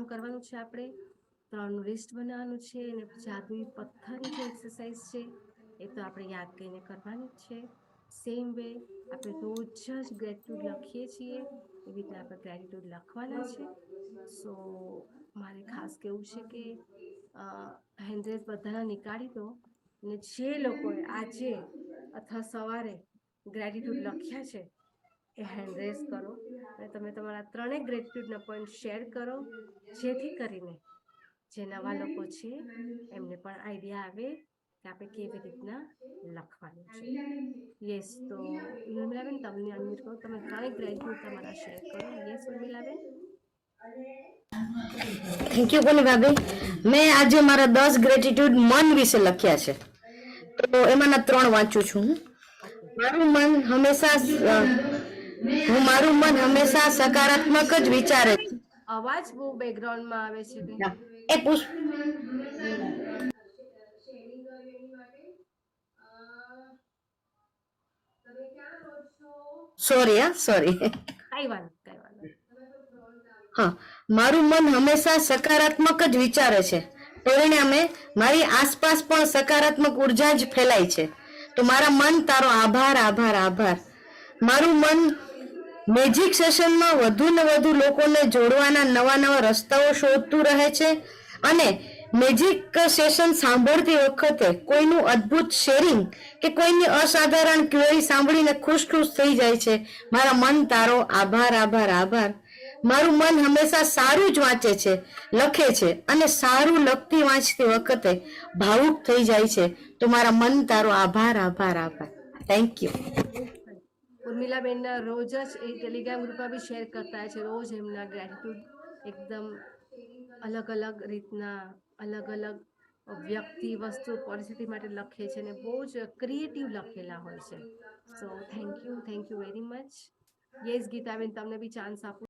કરવાનું છે આપણે 3નું લિસ્ટ બનાવવાનું છે અને જાદુઈ પથ્થરની જે એક્સરસાઇઝ છે એ તો આપણે યાદ કરીને કરવાની જ છે. સેમ વે આપણે રોજ જ ગ્રેટિટ્યુડ લખીએ છીએ એવી રીતે આપણે ગ્રેટિટ્યુડ લખવાના છે. સો મારે ખાસ કેવું છે કે હેન્ડરેસ બધાના નીકાળી દો અને જે લોકોએ આજે અથવા સવારે ગ્રેટિટ્યુડ લખ્યા છે એ હેન્ડરેસ કરો અને તમે તમારા 3 ગ્રેટિટ્યુડના પોઈન્ટ શેર કરો, જેથી કરીને જે નવા લોકો છે એમને પણ આઈડિયા આવે કે આપણે કેવી રીતના લખવાનું છે. યસ, તો ઉર્મિલાબેન તમને અનમ્યુટ કરો, તમે 3 ગ્રેટિટ્યુડ તમારા શેર કરો. યસ ઉર્મિલાબેન. થેન્ક યુ કોની ભાભી. મેં આજે મારા 10 ગ્રેટિટ્યુડ મન વિશે લખ્યા છે, તો એમાંના 3 વાંચું છું. ઓકે. મારું મન હંમેશા સકારાત્મક જ વિચારે છે. અવાજ બહુ બેકગ્રાઉન્ડમાં આવે છે કે એ પુષ્પ સોરી. કઈ વાત. હા, મારું મન હંમેશા સકારાત્મક જ વિચારે છે, પરિણામે મારી આસપાસ પણ સકારાત્મક ઉર્જા જ ફેલાય છે. તો મારા મન તારો આભાર. મારું મન મેજિક સેશનમાં વધુ ને વધુ લોકોને જોડવાના નવા રસ્તાઓ શોધતું રહે છે અને મેજિક સેશન સાંભળતી વખતે કોઈનું અદ્ભુત શેરિંગ કે કોઈની અસાધારણ ક્વેરી સાંભળીને ખુશ થઈ જાય છે. મારા મન તારો આભાર. મારું મન હંમેશા સારું જ વાંચે છે, લખે છે અને સારું લખતી વાંચતી વખતે ભાવુક થઈ જાય છે. તો મારા મન તારો આભાર. Thank you. ઉર્મિલાબેન રોજ જ એ ટેલિગ્રામ ગ્રુપમાં બી શેર કરતા છે. રોજ એમના ગ્રેટિટ્યુડ એકદમ અલગ રીતના અલગ વ્યક્તિ, વસ્તુ, પરિસ્થિતિ માટે લખે છે અને બહુ જ ક્રિએટિવ લખેલા હોય છે. So thank you very much. Yes Gitaben, તમને બી ચાન્સ આપું